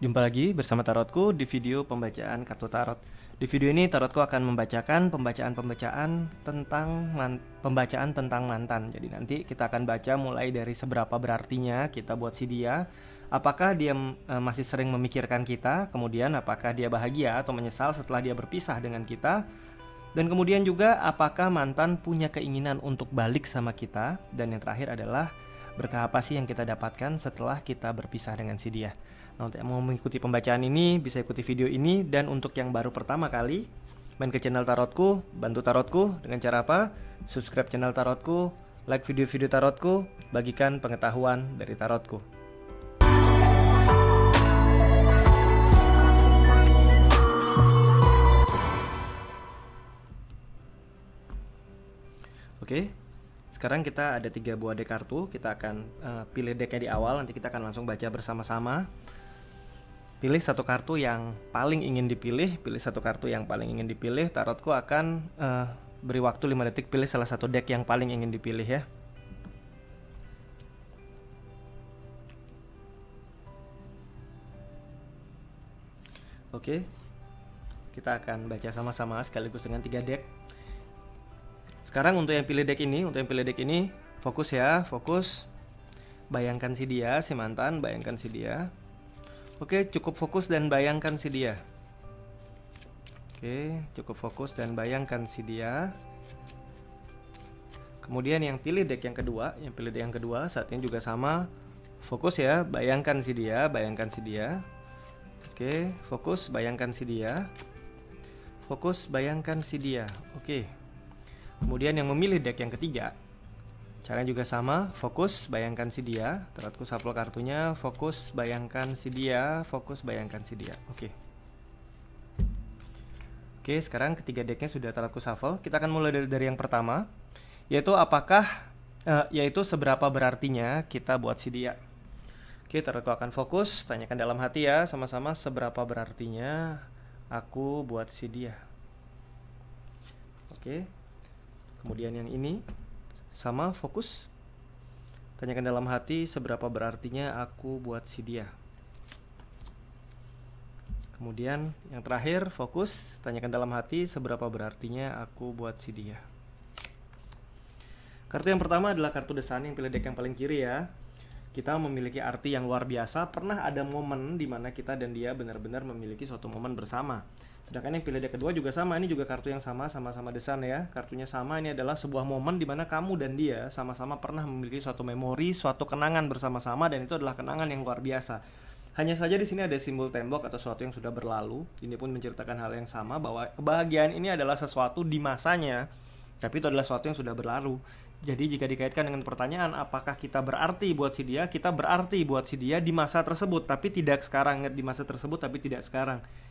Jumpa lagi bersama Tarotku di video pembacaan kartu tarot. Di video ini Tarotku akan membacakan pembacaan tentang mantan. Jadi nanti kita akan baca mulai dari seberapa berartinya kita buat si dia. Apakah dia masih sering memikirkan kita, kemudian apakah dia bahagia atau menyesal setelah dia berpisah dengan kita. Dan kemudian juga apakah mantan punya keinginan untuk balik sama kita. Dan yang terakhir adalah berkah apa sih yang kita dapatkan setelah kita berpisah dengan si dia. Nah, untuk yang mau mengikuti pembacaan ini bisa ikuti video ini. Dan untuk yang baru pertama kali main ke channel Tarotku, bantu Tarotku dengan cara apa? Subscribe channel Tarotku, like video-video Tarotku, bagikan pengetahuan dari Tarotku. Oke, sekarang kita ada 3 buah deck kartu. Kita akan pilih decknya di awal. Nanti kita akan langsung baca bersama-sama. Pilih satu kartu yang paling ingin dipilih. Tarotku akan beri waktu 5 detik. Pilih salah satu deck yang paling ingin dipilih ya. Oke, kita akan baca sama-sama sekaligus dengan 3 deck. Sekarang untuk yang pilih deck ini, fokus ya, fokus. Bayangkan si dia, si mantan, bayangkan si dia. Oke, cukup fokus dan bayangkan si dia. Kemudian yang pilih deck yang kedua, saat ini juga sama. Fokus ya, bayangkan si dia. Oke, fokus, bayangkan si dia. Oke. Kemudian yang memilih deck yang ketiga, caranya juga sama, fokus, bayangkan si dia. Tarotku shuffle kartunya, fokus, bayangkan si dia. Oke, sekarang ketiga decknya sudah Tarotku shuffle. Kita akan mulai dari yang pertama, yaitu seberapa berartinya kita buat si dia. Oke, Tarotku akan fokus, tanyakan dalam hati ya, sama-sama seberapa berartinya aku buat si dia. Oke. Kemudian yang ini sama, fokus, tanyakan dalam hati seberapa berartinya aku buat si dia. Kemudian yang terakhir, fokus, tanyakan dalam hati seberapa berartinya aku buat si dia. Kartu yang pertama adalah kartu The Sun, yang pilih deck yang paling kiri ya. Kita memiliki arti yang luar biasa. Pernah ada momen di mana kita dan dia benar-benar memiliki suatu momen bersama. Sedangkan yang pilih deck kedua juga sama, ini juga kartu yang sama-sama The Sun ya. Kartunya sama, ini adalah sebuah momen di mana kamu dan dia sama-sama pernah memiliki suatu memori, suatu kenangan bersama-sama, dan itu adalah kenangan yang luar biasa. Hanya saja di sini ada simbol tembok atau sesuatu yang sudah berlalu. Ini pun menceritakan hal yang sama, bahwa kebahagiaan ini adalah sesuatu di masanya, tapi itu adalah sesuatu yang sudah berlalu. Jadi jika dikaitkan dengan pertanyaan apakah kita berarti buat si dia, kita berarti buat si dia di masa tersebut, tapi tidak sekarang.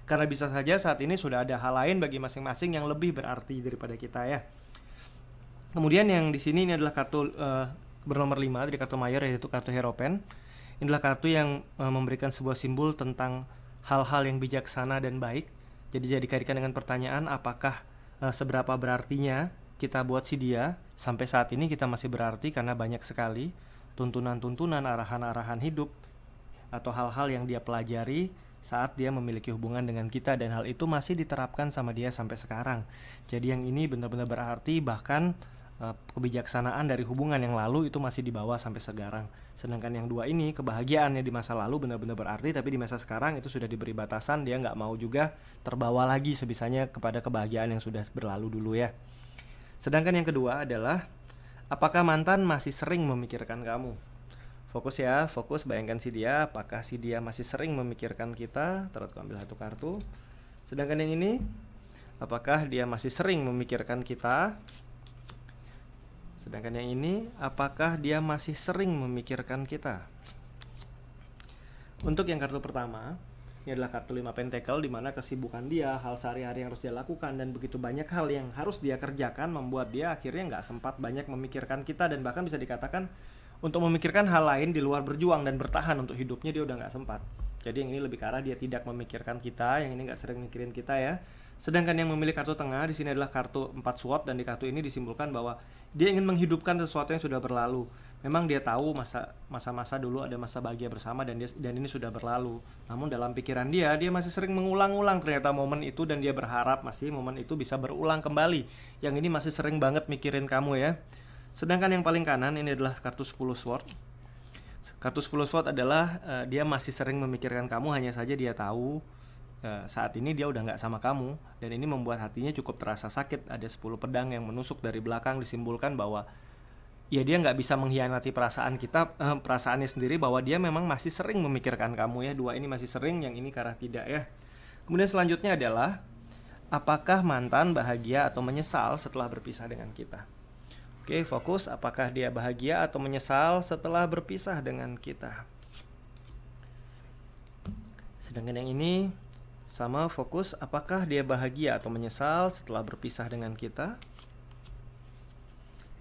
Karena bisa saja saat ini sudah ada hal lain bagi masing-masing yang lebih berarti daripada kita ya. Kemudian yang di sini ini adalah kartu bernomor 5 dari kartu mayor, yaitu kartu Hierophant. Ini adalah kartu yang memberikan sebuah simbol tentang hal-hal yang bijaksana dan baik. Jadi dikaitkan dengan pertanyaan apakah seberapa berartinya kita buat si dia. Sampai saat ini kita masih berarti karena banyak sekali tuntunan-tuntunan, arahan-arahan hidup atau hal-hal yang dia pelajari saat dia memiliki hubungan dengan kita, dan hal itu masih diterapkan sama dia sampai sekarang. Jadi yang ini benar-benar berarti, bahkan kebijaksanaan dari hubungan yang lalu itu masih dibawa sampai sekarang. Sedangkan yang dua ini, kebahagiaannya di masa lalu benar-benar berarti, tapi di masa sekarang itu sudah diberi batasan. Dia nggak mau juga terbawa lagi sebisanya kepada kebahagiaan yang sudah berlalu dulu ya. Sedangkan yang kedua adalah apakah mantan masih sering memikirkan kamu. Fokus ya, fokus, bayangkan si dia. Apakah si dia masih sering memikirkan kita? Tarotku ambil satu kartu. Sedangkan yang ini, apakah dia masih sering memikirkan kita? Sedangkan yang ini, apakah dia masih sering memikirkan kita? Untuk yang kartu pertama, ini adalah kartu 5 Pentacle, di mana kesibukan dia, hal sehari-hari yang harus dia lakukan, dan begitu banyak hal yang harus dia kerjakan membuat dia akhirnya nggak sempat banyak memikirkan kita, dan bahkan bisa dikatakan untuk memikirkan hal lain di luar berjuang dan bertahan untuk hidupnya dia udah nggak sempat. Jadi yang ini lebih ke arah dia tidak memikirkan kita, yang ini nggak sering mikirin kita ya. Sedangkan yang memilih kartu tengah di sini adalah kartu 4 sword, dan di kartu ini disimbolkan bahwa dia ingin menghidupkan sesuatu yang sudah berlalu. Memang dia tahu masa-masa dulu ada masa bahagia bersama dan ini sudah berlalu. Namun dalam pikiran dia masih sering mengulang-ulang ternyata momen itu dan dia berharap masih momen itu bisa berulang kembali. Yang ini masih sering banget mikirin kamu ya. Sedangkan yang paling kanan ini adalah kartu 10 sword. Kartu 10 sword adalah dia masih sering memikirkan kamu, hanya saja dia tahu saat ini dia udah nggak sama kamu, dan ini membuat hatinya cukup terasa sakit. Ada 10 pedang yang menusuk dari belakang, disimbolkan bahwa ya dia nggak bisa mengkhianati perasaannya sendiri, bahwa dia memang masih sering memikirkan kamu ya. Dua ini masih sering, yang ini ke arah tidak ya. Kemudian selanjutnya adalah apakah mantan bahagia atau menyesal setelah berpisah dengan kita. Oke, fokus apakah dia bahagia atau menyesal setelah berpisah dengan kita. Sedangkan yang ini sama, fokus apakah dia bahagia atau menyesal setelah berpisah dengan kita.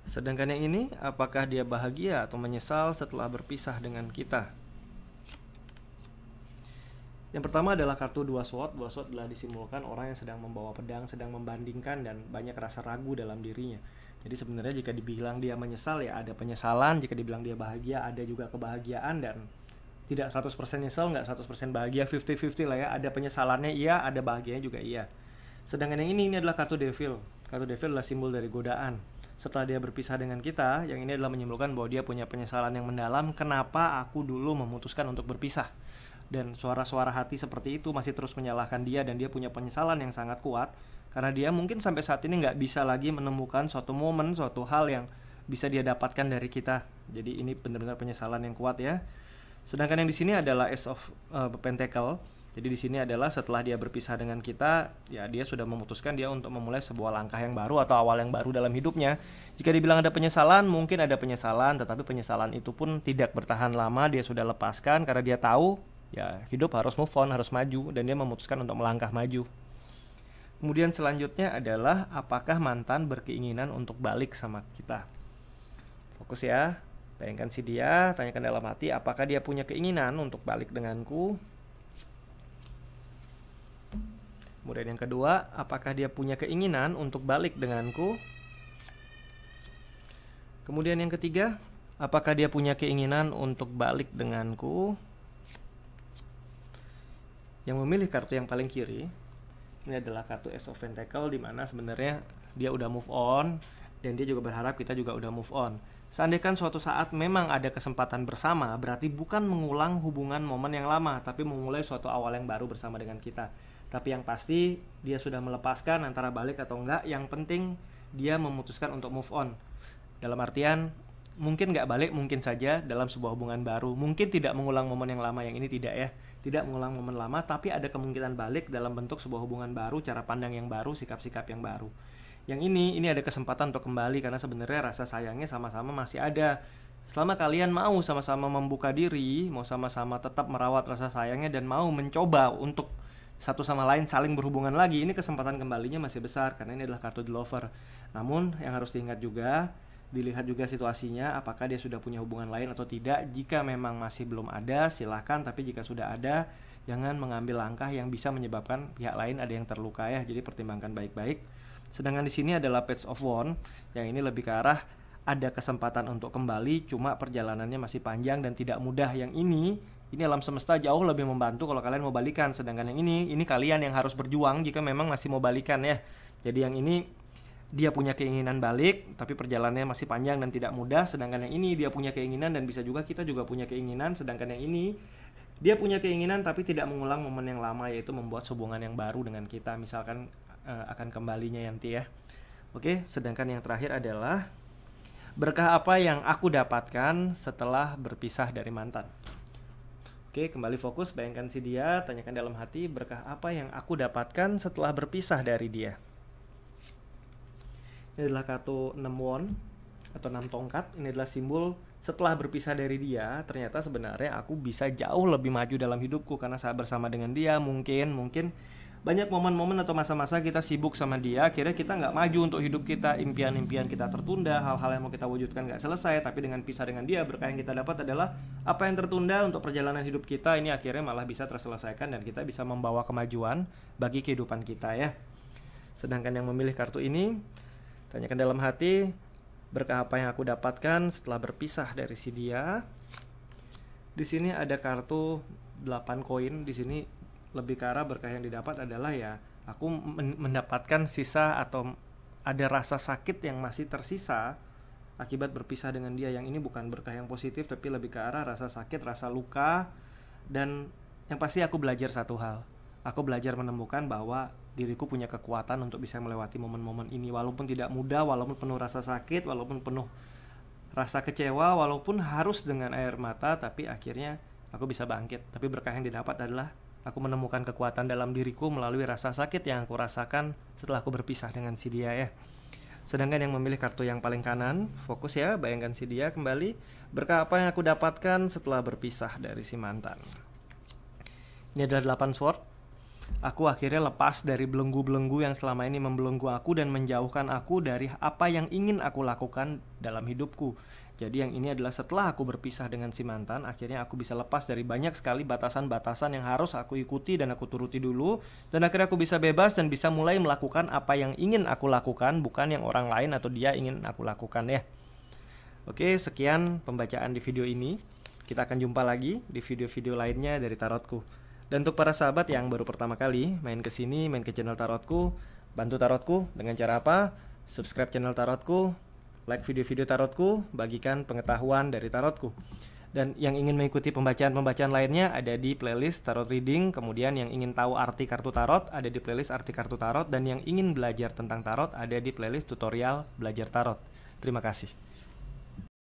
Sedangkan yang ini, apakah dia bahagia atau menyesal setelah berpisah dengan kita. Yang pertama adalah kartu 2 sword. 2 sword adalah disimbolkan orang yang sedang membawa pedang, sedang membandingkan dan banyak rasa ragu dalam dirinya. Jadi sebenarnya jika dibilang dia menyesal ya ada penyesalan, jika dibilang dia bahagia ada juga kebahagiaan, dan tidak 100% nyesel, nggak 100% bahagia, 50-50 lah ya. Ada penyesalannya iya, ada bahagianya juga iya. Sedangkan yang ini adalah kartu devil. Kartu devil adalah simbol dari godaan. Setelah dia berpisah dengan kita, yang ini adalah menyimpulkan bahwa dia punya penyesalan yang mendalam, kenapa aku dulu memutuskan untuk berpisah. Dan suara-suara hati seperti itu masih terus menyalahkan dia, dan dia punya penyesalan yang sangat kuat, karena dia mungkin sampai saat ini nggak bisa lagi menemukan suatu momen, suatu hal yang bisa dia dapatkan dari kita. Jadi ini benar-benar penyesalan yang kuat ya. Sedangkan yang di sini adalah Ace of Pentacle. Jadi di sini adalah setelah dia berpisah dengan kita, ya dia sudah memutuskan dia untuk memulai sebuah langkah yang baru atau awal yang baru dalam hidupnya. Jika dibilang ada penyesalan, mungkin ada penyesalan, tetapi penyesalan itu pun tidak bertahan lama. Dia sudah lepaskan karena dia tahu ya hidup harus move on, harus maju, dan dia memutuskan untuk melangkah maju. Kemudian selanjutnya adalah apakah mantan berkeinginan untuk balik sama kita. Fokus ya. Bayangkan si dia, tanyakan dalam hati, apakah dia punya keinginan untuk balik denganku? Kemudian yang kedua, apakah dia punya keinginan untuk balik denganku? Kemudian yang ketiga, apakah dia punya keinginan untuk balik denganku? Yang memilih kartu yang paling kiri, ini adalah kartu Ace of Pentacle, di mana sebenarnya dia udah move on, dan dia juga berharap kita juga udah move on. Seandainya suatu saat memang ada kesempatan bersama, berarti bukan mengulang hubungan momen yang lama, tapi memulai suatu awal yang baru bersama dengan kita. Tapi yang pasti dia sudah melepaskan, antara balik atau enggak, yang penting dia memutuskan untuk move on. Dalam artian mungkin nggak balik, mungkin saja dalam sebuah hubungan baru. Mungkin tidak mengulang momen yang lama, yang ini tidak ya. Tidak mengulang momen lama, tapi ada kemungkinan balik dalam bentuk sebuah hubungan baru, cara pandang yang baru, sikap-sikap yang baru. Yang ini ada kesempatan untuk kembali, karena sebenarnya rasa sayangnya sama-sama masih ada. Selama kalian mau sama-sama membuka diri, mau sama-sama tetap merawat rasa sayangnya, dan mau mencoba untuk satu sama lain saling berhubungan lagi, ini kesempatan kembalinya masih besar, karena ini adalah kartu The Lover. Namun yang harus diingat juga, dilihat juga situasinya, apakah dia sudah punya hubungan lain atau tidak. Jika memang masih belum ada, silahkan. Tapi jika sudah ada, jangan mengambil langkah yang bisa menyebabkan pihak lain ada yang terluka ya. Jadi pertimbangkan baik-baik. Sedangkan di sini adalah Page of Wands, yang ini lebih ke arah ada kesempatan untuk kembali, cuma perjalanannya masih panjang dan tidak mudah. Yang ini alam semesta jauh lebih membantu kalau kalian mau balikan. Sedangkan yang ini kalian yang harus berjuang jika memang masih mau balikan ya. Jadi yang ini dia punya keinginan balik, tapi perjalanannya masih panjang dan tidak mudah. Sedangkan yang ini dia punya keinginan, dan bisa juga kita juga punya keinginan. Sedangkan yang ini dia punya keinginan tapi tidak mengulang momen yang lama, yaitu membuat hubungan yang baru dengan kita. Misalkan akan kembalinya nanti ya. Oke, sedangkan yang terakhir adalah berkah apa yang aku dapatkan setelah berpisah dari mantan. Oke, kembali fokus, bayangkan si dia, tanyakan dalam hati, berkah apa yang aku dapatkan setelah berpisah dari dia. Ini adalah kartu 6 wand atau 6 tongkat. Ini adalah simbol setelah berpisah dari dia, ternyata sebenarnya aku bisa jauh lebih maju dalam hidupku karena saat bersama dengan dia. Mungkin banyak momen-momen atau masa-masa kita sibuk sama dia, akhirnya kita nggak maju untuk hidup kita, impian-impian kita tertunda, hal-hal yang mau kita wujudkan nggak selesai. Tapi dengan pisah dengan dia, berkah yang kita dapat adalah apa yang tertunda untuk perjalanan hidup kita ini akhirnya malah bisa terselesaikan, dan kita bisa membawa kemajuan bagi kehidupan kita ya. Sedangkan yang memilih kartu ini, tanyakan dalam hati, Berkah apa yang aku dapatkan setelah berpisah dari si dia? Di sini ada kartu 8 koin. Di sini lebih ke arah berkah yang didapat adalah ya aku mendapatkan sisa atau ada rasa sakit yang masih tersisa akibat berpisah dengan dia. Yang ini bukan berkah yang positif, tapi lebih ke arah rasa sakit, rasa luka. Dan yang pasti aku belajar satu hal. Aku belajar menemukan bahwa diriku punya kekuatan untuk bisa melewati momen-momen ini. Walaupun tidak mudah, walaupun penuh rasa sakit, walaupun penuh rasa kecewa, walaupun harus dengan air mata, tapi akhirnya aku bisa bangkit. Tapi berkah yang didapat adalah aku menemukan kekuatan dalam diriku melalui rasa sakit yang aku rasakan setelah aku berpisah dengan si dia ya. Sedangkan yang memilih kartu yang paling kanan, fokus ya, bayangkan si dia kembali. Berkah apa yang aku dapatkan setelah berpisah dari si mantan? Ini adalah 8 sword. Aku akhirnya lepas dari belenggu-belenggu yang selama ini membelenggu aku dan menjauhkan aku dari apa yang ingin aku lakukan dalam hidupku. Jadi yang ini adalah setelah aku berpisah dengan si mantan, akhirnya aku bisa lepas dari banyak sekali batasan-batasan yang harus aku ikuti dan aku turuti dulu. Dan akhirnya aku bisa bebas dan bisa mulai melakukan apa yang ingin aku lakukan, bukan yang orang lain atau dia ingin aku lakukan ya. Oke, sekian pembacaan di video ini. Kita akan jumpa lagi di video-video lainnya dari tarotku. Dan untuk para sahabat yang baru pertama kali main ke sini, main ke channel tarotku, bantu tarotku dengan cara apa? Subscribe channel tarotku, like video-video tarotku, bagikan pengetahuan dari tarotku. Dan yang ingin mengikuti pembacaan-pembacaan lainnya ada di playlist tarot reading. Kemudian yang ingin tahu arti kartu tarot ada di playlist arti kartu tarot. Dan yang ingin belajar tentang tarot ada di playlist tutorial belajar tarot. Terima kasih.